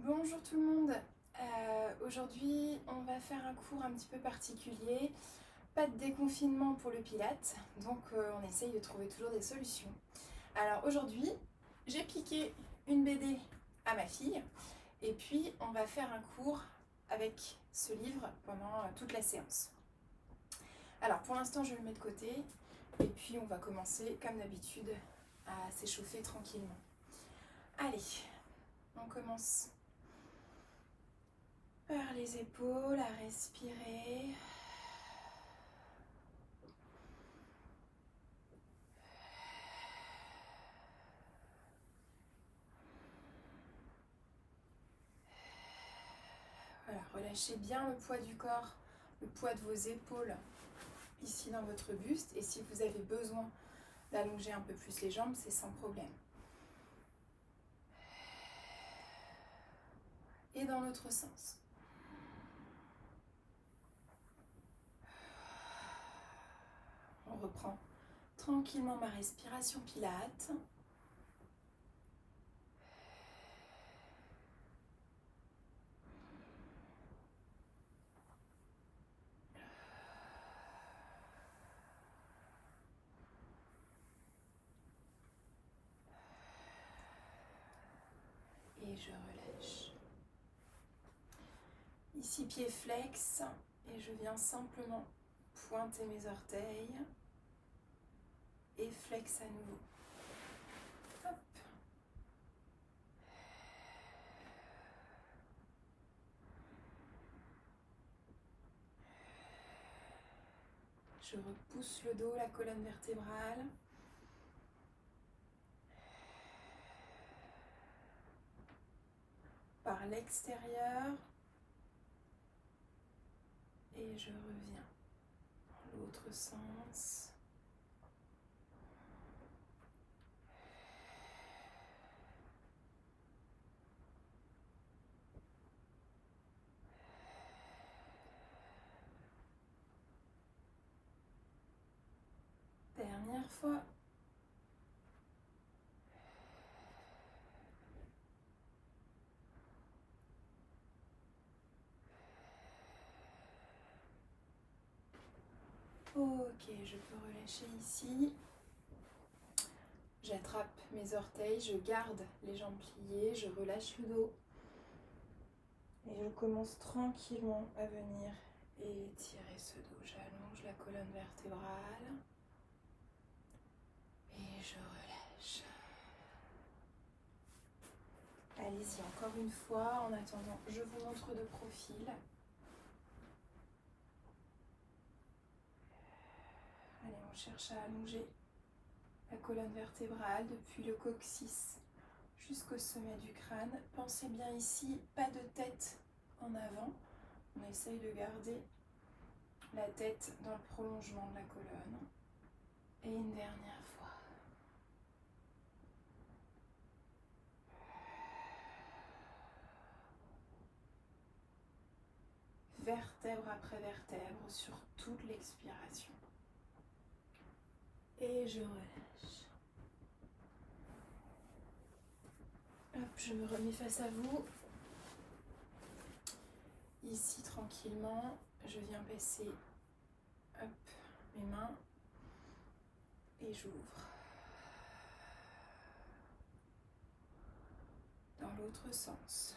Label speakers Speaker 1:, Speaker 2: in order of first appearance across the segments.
Speaker 1: Bonjour tout le monde, aujourd'hui on va faire un cours un petit peu particulier, pas de déconfinement pour le Pilate, donc on essaye de trouver toujours des solutions. Alors aujourd'hui j'ai piqué une BD à ma fille et puis on va faire un cours avec ce livre pendant toute la séance. Alors pour l'instant je le mets de côté et puis on va commencer comme d'habitude à s'échauffer tranquillement. Allez, on commence par les épaules, à respirer. Voilà, relâchez bien le poids du corps, le poids de vos épaules ici dans votre buste. Et si vous avez besoin d'allonger un peu plus les jambes, c'est sans problème. Et dans l'autre sens. On reprend tranquillement ma respiration Pilate. Et je relâche. Ici pied flex et je viens simplement pointer mes orteils et flex à nouveau. Hop. Je repousse le dos, la colonne vertébrale. Par l'extérieur. Et je reviens dans l'autre sens. Dernière fois. Ok, je peux relâcher ici. J'attrape mes orteils, je garde les jambes pliées, je relâche le dos. Et je commence tranquillement à venir étirer ce dos. J'allonge la colonne vertébrale. Et je relâche. Allez-y, encore une fois. En attendant, je vous montre de profil. Allez, on cherche à allonger la colonne vertébrale depuis le coccyx jusqu'au sommet du crâne. Pensez bien ici, pas de tête en avant. On essaye de garder la tête dans le prolongement de la colonne. Et une dernière fois. Vertèbre après vertèbre sur toute l'expiration. Et je relâche. Hop, je me remets face à vous. Ici, tranquillement, je viens passer hop, mes mains et j'ouvre. Dans l'autre sens.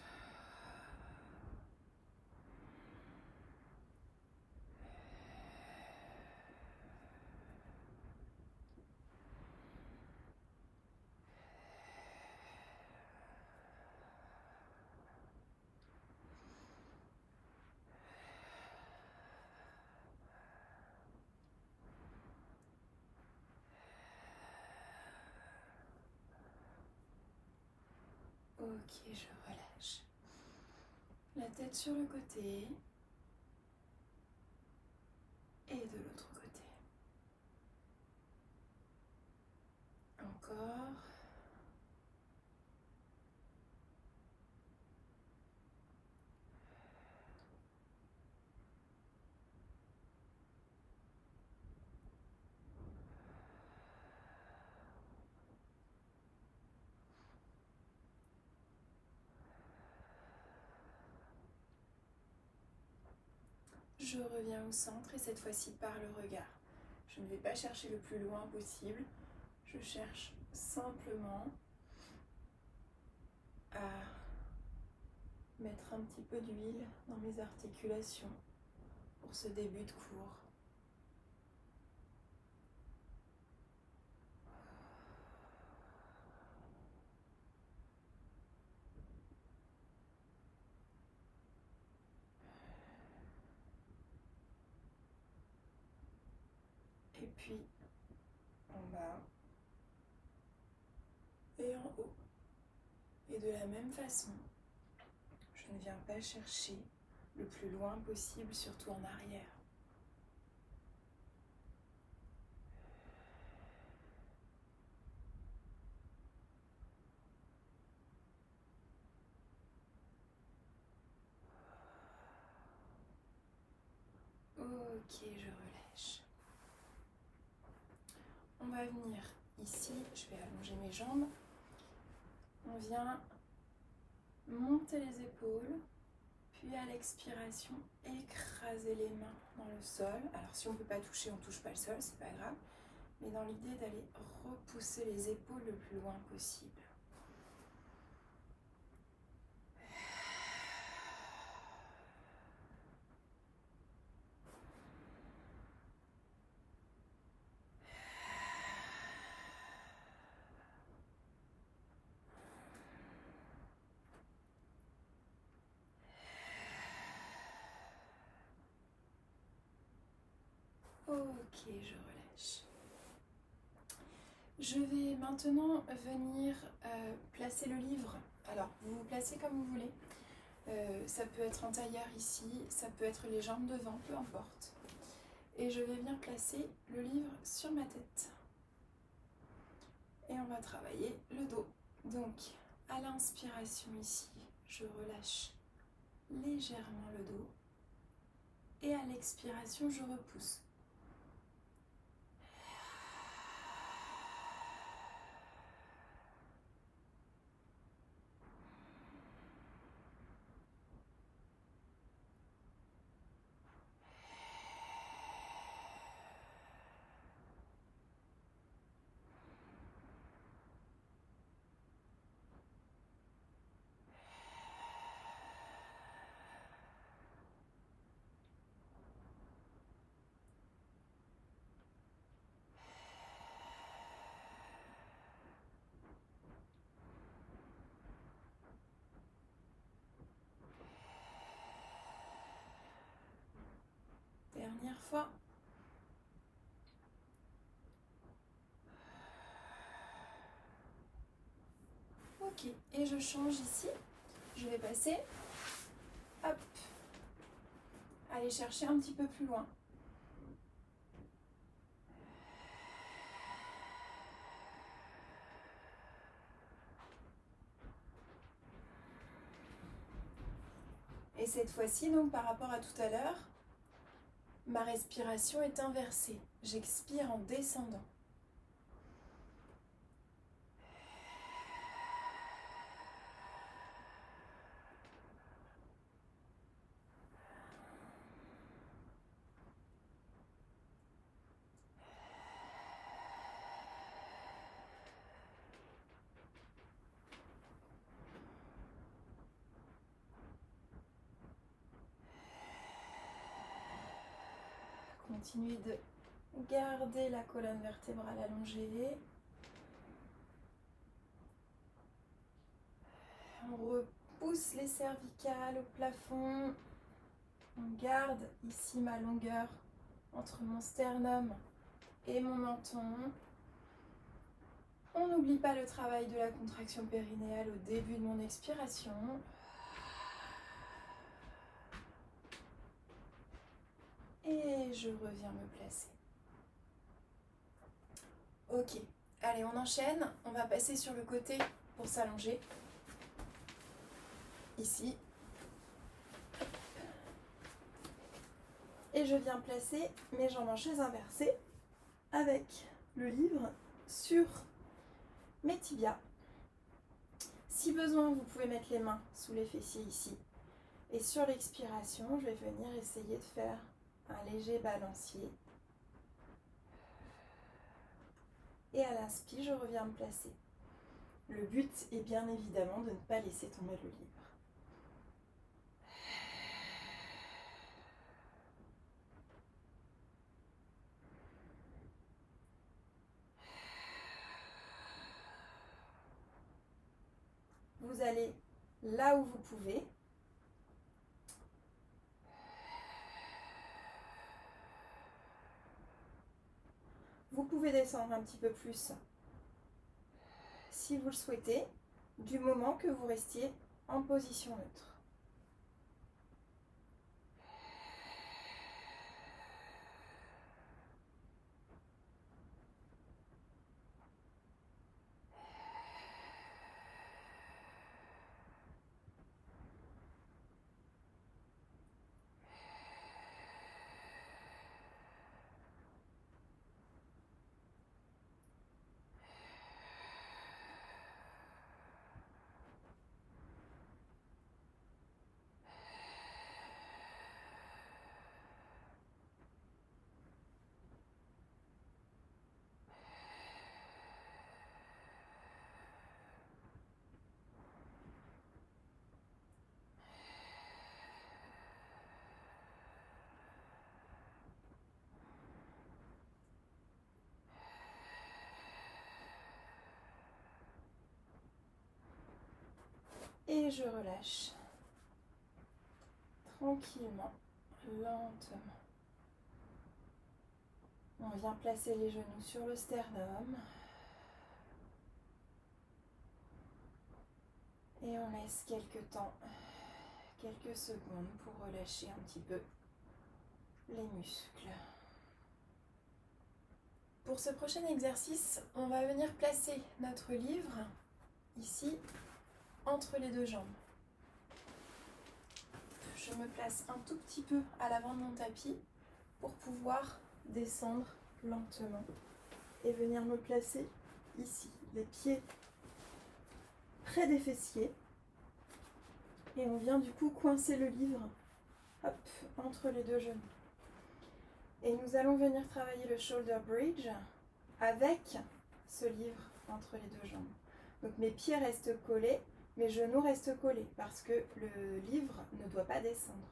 Speaker 1: Ok, je relâche. La tête sur le côté et de l'autre côté. Encore. Je reviens au centre et cette fois-ci par le regard. Je ne vais pas chercher le plus loin possible. Je cherche simplement à mettre un petit peu d'huile dans mes articulations pour ce début de cours. Et puis en bas et en haut. Et de la même façon, je ne viens pas chercher le plus loin possible, surtout en arrière. Ok, je relâche. On va venir ici, je vais allonger mes jambes. On vient monter les épaules, puis à l'expiration, écraser les mains dans le sol. Alors si on ne peut pas toucher, on ne touche pas le sol, c'est pas grave. Mais dans l'idée d'aller repousser les épaules le plus loin possible. Ok, je relâche. Je vais maintenant venir placer le livre. Alors, vous vous placez comme vous voulez. Ça peut être en tailleur ici, ça peut être les jambes devant, peu importe. Et je vais venir placer le livre sur ma tête. Et on va travailler le dos. Donc, à l'inspiration ici, je relâche légèrement le dos. Et à l'expiration, je repousse. Dernière fois. Ok, et je change ici. Je vais passer, hop, aller chercher un petit peu plus loin. Et cette fois-ci, donc par rapport à tout à l'heure, ma respiration est inversée. J'expire en descendant. Continuez de garder la colonne vertébrale allongée. On repousse les cervicales au plafond. On garde ici ma longueur entre mon sternum et mon menton. On n'oublie pas le travail de la contraction périnéale au début de mon expiration. Et je reviens me placer. Ok, allez, on enchaîne. On va passer sur le côté pour s'allonger. Ici. Et je viens placer mes jambes en chaise inversée avec le livre sur mes tibias. Si besoin, vous pouvez mettre les mains sous les fessiers ici. Et sur l'expiration, je vais venir essayer de faire un léger balancier. Et à l'inspire, je reviens me placer. Le but est bien évidemment de ne pas laisser tomber le livre. Vous allez là où vous pouvez. Vous pouvez descendre un petit peu plus si vous le souhaitez, du moment que vous restiez en position neutre. Et je relâche tranquillement, lentement. On vient placer les genoux sur le sternum. Et on laisse quelques temps, quelques secondes pour relâcher un petit peu les muscles. Pour ce prochain exercice, on va venir placer notre livre ici, entre les deux jambes. Je me place un tout petit peu à l'avant de mon tapis pour pouvoir descendre lentement et venir me placer ici, les pieds près des fessiers. Et on vient du coup coincer le livre, hop, entre les deux genoux. Et nous allons venir travailler le shoulder bridge avec ce livre entre les deux jambes. Donc mes pieds restent collés, mes genoux restent collés parce que le livre ne doit pas descendre.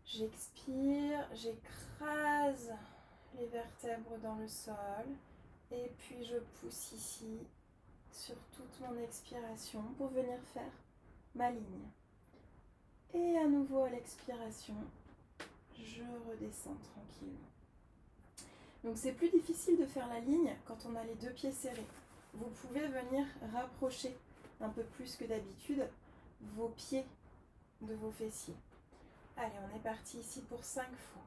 Speaker 1: J'expire, j'écrase les vertèbres dans le sol et puis je pousse ici sur toute mon expiration pour venir faire ma ligne. Et à nouveau à l'expiration, je redescends tranquillement. Donc c'est plus difficile de faire la ligne quand on a les deux pieds serrés. Vous pouvez venir rapprocher un peu plus que d'habitude vos pieds de vos fessiers. Allez, on est parti ici pour 5 fois.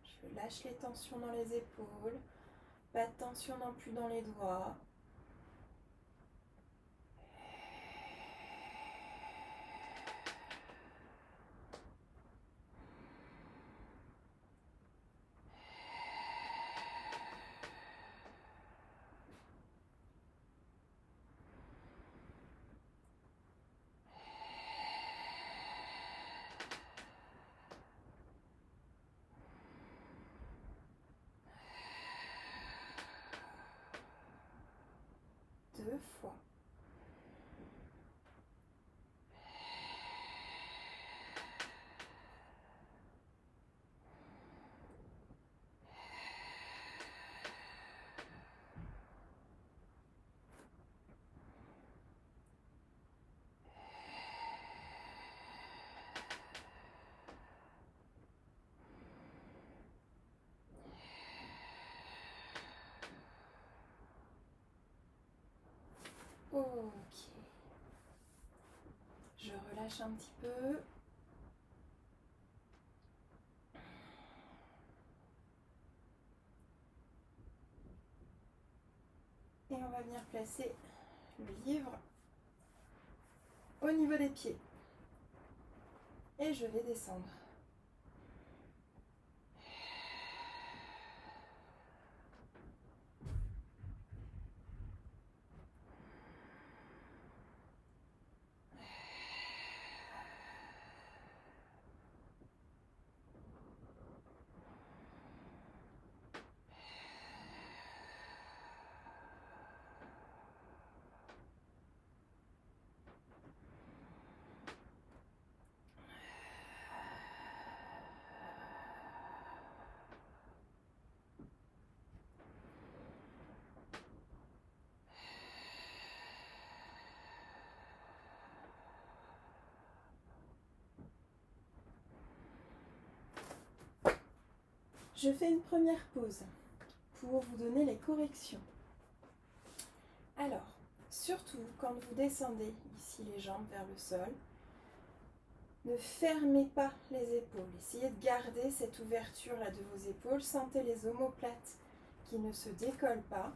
Speaker 1: Je lâche les tensions dans les épaules, pas de tension non plus dans les doigts. Deux fois. Ok. Je relâche un petit peu. Et on va venir placer le livre au niveau des pieds. Et je vais descendre. Je fais une première pause pour vous donner les corrections. Alors, surtout quand vous descendez ici les jambes vers le sol, ne fermez pas les épaules. Essayez de garder cette ouverture là de vos épaules. Sentez les omoplates qui ne se décollent pas.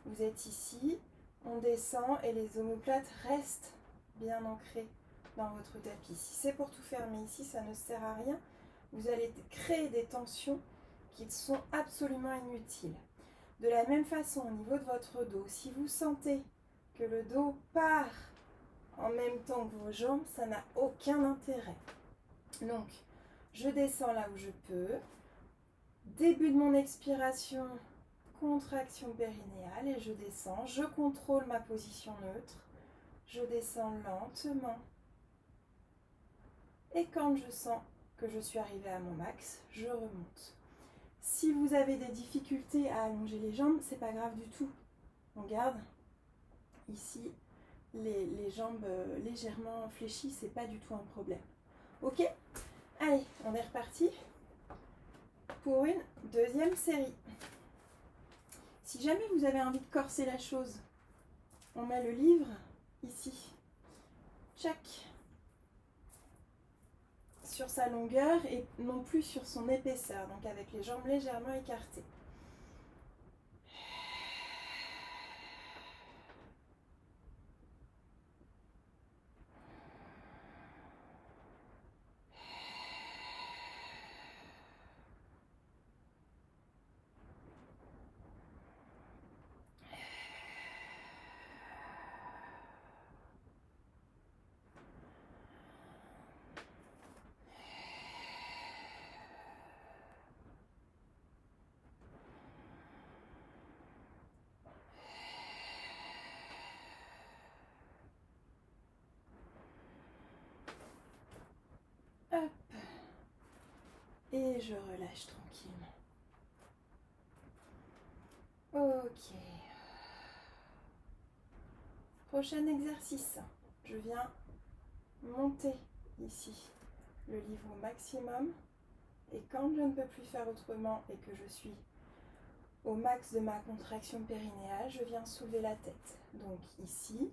Speaker 1: Vous êtes ici, on descend et les omoplates restent bien ancrées dans votre tapis. Si c'est pour tout fermer ici, ça ne sert à rien. Vous allez créer des tensions qui sont absolument inutiles. De la même façon, au niveau de votre dos, si vous sentez que le dos part en même temps que vos jambes, ça n'a aucun intérêt. Donc, je descends là où je peux. Début de mon expiration, contraction périnéale et je descends. Je contrôle ma position neutre. Je descends lentement. Et quand je sens que je suis arrivée à mon max, je remonte. Si vous avez des difficultés à allonger les jambes, c'est pas grave du tout. On garde ici les jambes légèrement fléchies, c'est pas du tout un problème. Ok, allez, on est reparti pour une deuxième série. Si jamais vous avez envie de corser la chose, on met le livre ici, tchac, sur sa longueur et non plus sur son épaisseur, donc avec les jambes légèrement écartées. Hop. Et je relâche tranquillement. Ok. Prochain exercice. Je viens monter ici le livre au maximum. Et quand je ne peux plus faire autrement et que je suis au max de ma contraction périnéale, je viens soulever la tête. Donc ici.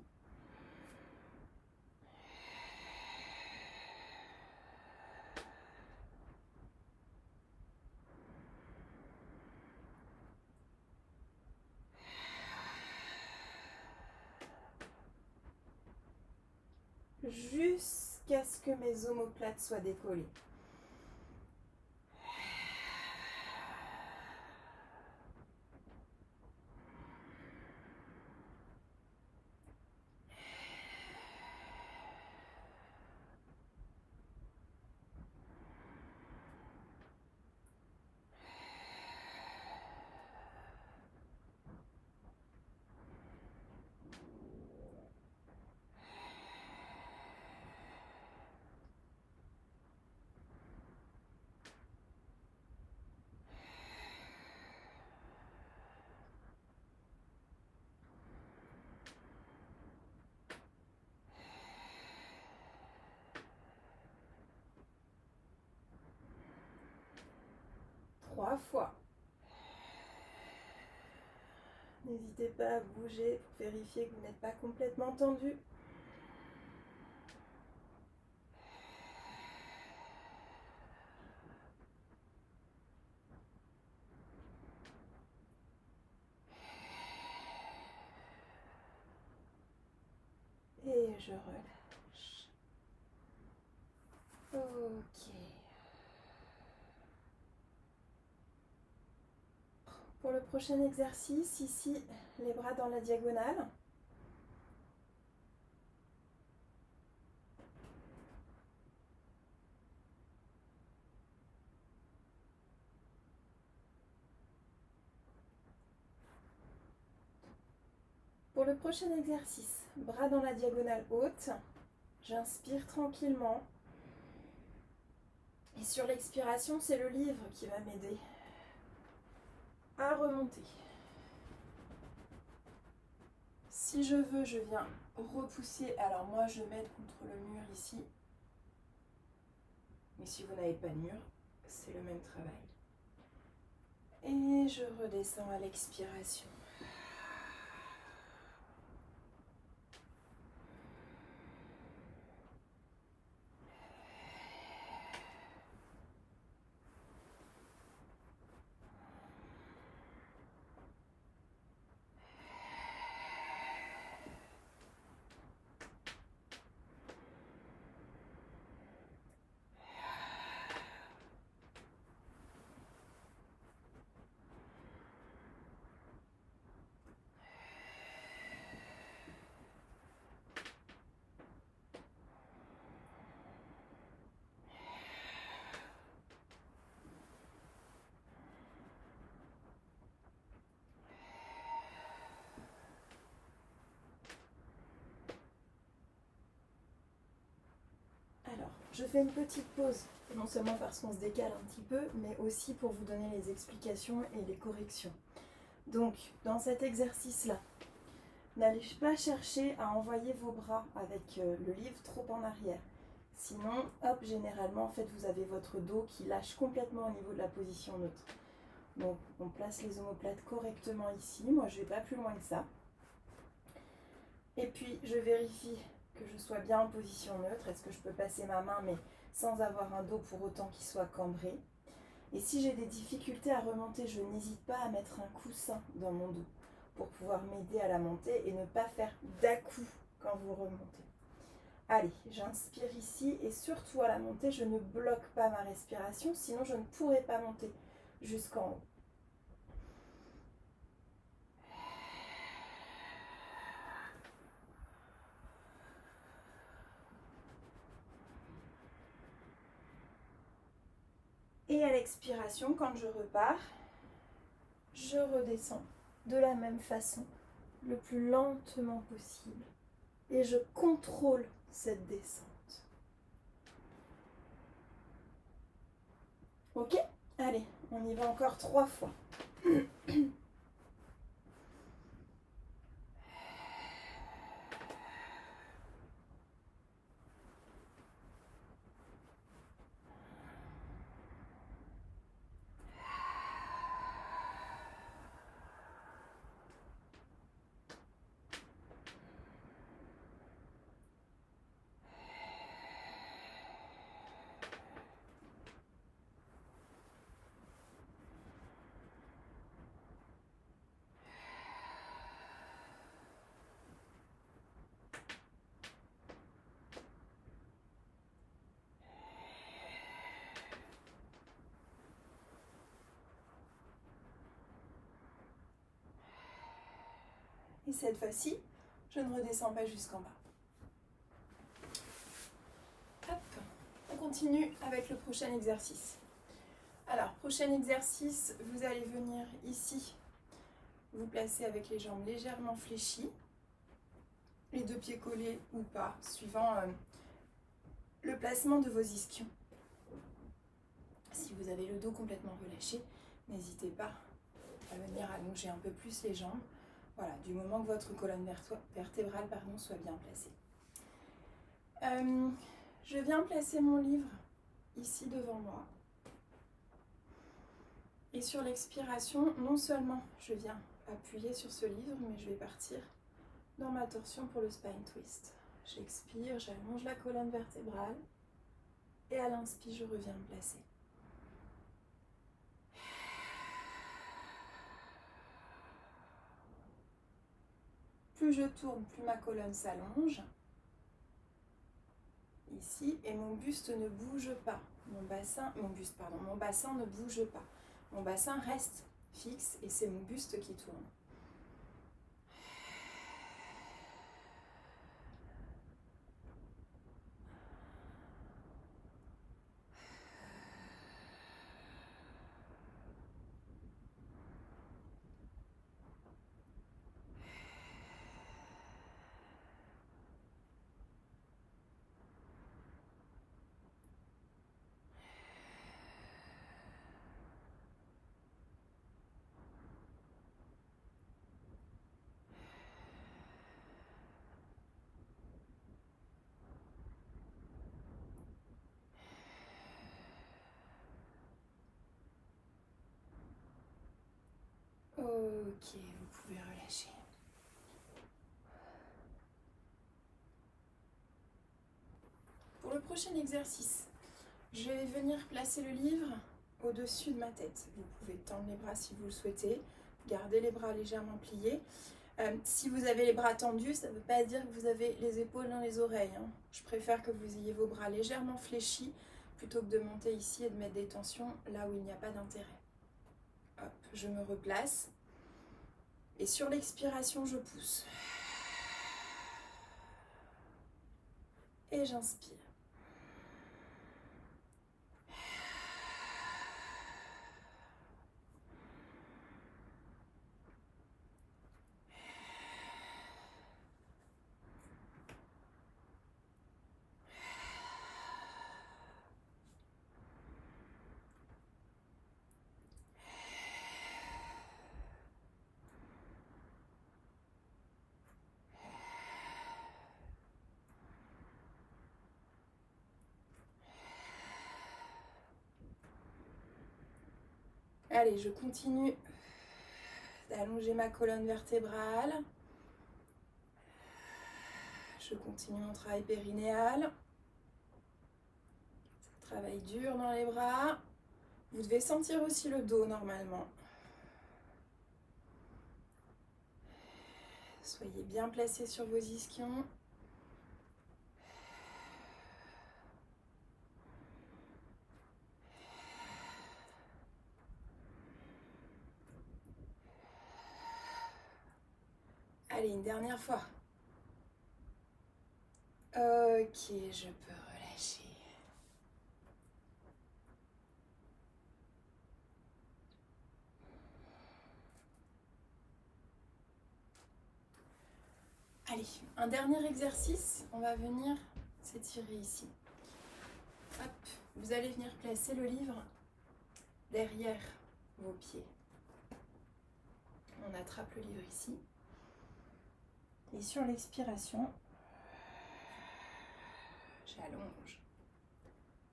Speaker 1: Jusqu'à ce que mes omoplates soient décollées. Trois fois. N'hésitez pas à bouger pour vérifier que vous n'êtes pas complètement tendu. Et je relâche. Ok. Pour le prochain exercice, ici, les bras dans la diagonale. Pour le prochain exercice, bras dans la diagonale haute, j'inspire tranquillement. Et sur l'expiration, c'est le livre qui va m'aider à remonter. Si je veux, je viens repousser. Alors moi, je m'aide contre le mur ici. Mais si vous n'avez pas de mur, c'est le même travail. Et je redescends à l'expiration. Alors, je fais une petite pause, non seulement parce qu'on se décale un petit peu, mais aussi pour vous donner les explications et les corrections. Donc, dans cet exercice-là, n'allez pas chercher à envoyer vos bras avec le livre trop en arrière. Sinon, hop, généralement, en fait, vous avez votre dos qui lâche complètement au niveau de la position neutre. Donc, on place les omoplates correctement ici. Moi, je ne vais pas plus loin que ça. Et puis, je vérifie que je sois bien en position neutre. Est-ce que je peux passer ma main, mais sans avoir un dos pour autant qu'il soit cambré. Et si j'ai des difficultés à remonter, je n'hésite pas à mettre un coussin dans mon dos pour pouvoir m'aider à la montée et ne pas faire d'à-coups quand vous remontez. Allez, j'inspire ici et surtout à la montée, je ne bloque pas ma respiration, sinon je ne pourrai pas monter jusqu'en haut. Et à l'expiration, quand je repars, je redescends de la même façon, le plus lentement possible. Et je contrôle cette descente. Ok? Allez, on y va encore 3 fois. Et cette fois-ci, je ne redescends pas jusqu'en bas. Hop, on continue avec le prochain exercice. Alors, prochain exercice, vous allez venir ici, vous placer avec les jambes légèrement fléchies, les 2 pieds collés ou pas, suivant le placement de vos ischions. Si vous avez le dos complètement relâché, n'hésitez pas à venir allonger un peu plus les jambes. Voilà, du moment que votre colonne vertébrale soit bien placée. Je viens placer mon livre ici devant moi. Et sur l'expiration, non seulement je viens appuyer sur ce livre, mais je vais partir dans ma torsion pour le spine twist. J'expire, j'allonge la colonne vertébrale et à l'inspire, je reviens me placer. Plus je tourne, plus ma colonne s'allonge. Ici, et mon buste ne bouge pas. Mon bassin ne bouge pas. Mon bassin reste fixe et c'est mon buste qui tourne. Ok, vous pouvez relâcher. Pour le prochain exercice, je vais venir placer le livre au-dessus de ma tête. Vous pouvez tendre les bras si vous le souhaitez, garder les bras légèrement pliés. Si vous avez les bras tendus, ça ne veut pas dire que vous avez les épaules dans les oreilles. Je préfère que vous ayez vos bras légèrement fléchis plutôt que de monter ici et de mettre des tensions là où il n'y a pas d'intérêt. Hop, je me replace. Et sur l'expiration, je pousse. Et j'inspire. Allez, je continue d'allonger ma colonne vertébrale. Je continue mon travail périnéal. Travail dur dans les bras. Vous devez sentir aussi le dos normalement. Soyez bien placés sur vos ischions. Allez, une dernière fois. Ok, je peux relâcher. Allez, un dernier exercice. On va venir s'étirer ici. Hop, vous allez venir placer le livre derrière vos pieds. On attrape le livre ici. Et sur l'expiration, j'allonge.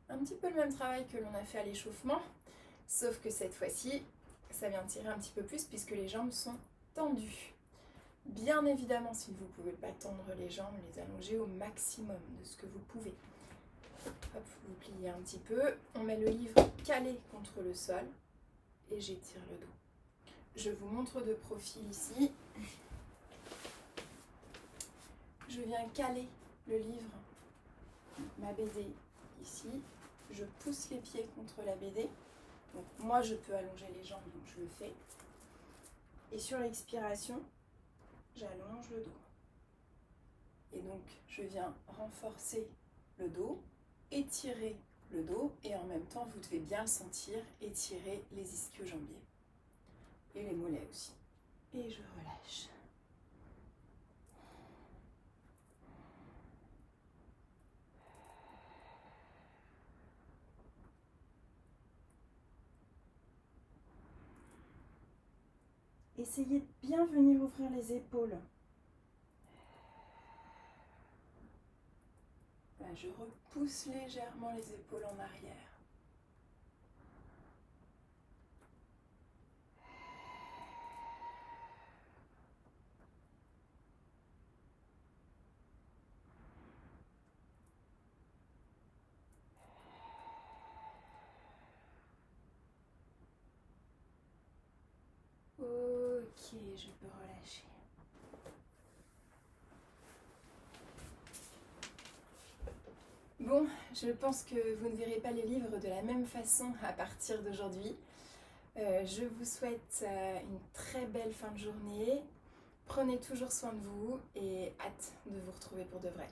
Speaker 1: Un petit peu le même travail que l'on a fait à l'échauffement, sauf que cette fois-ci, ça vient tirer un petit peu plus puisque les jambes sont tendues. Bien évidemment, si vous ne pouvez pas tendre les jambes, les allonger au maximum de ce que vous pouvez. Hop, vous pliez un petit peu, on met le livre calé contre le sol et j'étire le dos. Je vous montre de profil ici. Je viens caler le livre, ma BD ici. Je pousse les pieds contre la BD. Donc moi je peux allonger les jambes, donc je le fais. Et sur l'expiration, j'allonge le dos. Et donc je viens renforcer le dos, étirer le dos et en même temps vous devez bien le sentir, étirer les ischio-jambiers. Et les mollets aussi. Et je relâche. Essayez de bien venir ouvrir les épaules. Là, je repousse légèrement les épaules en arrière. Ok, je peux relâcher. Bon, je pense que vous ne verrez pas les livres de la même façon à partir d'aujourd'hui. Je vous souhaite une très belle fin de journée. Prenez toujours soin de vous et hâte de vous retrouver pour de vrai.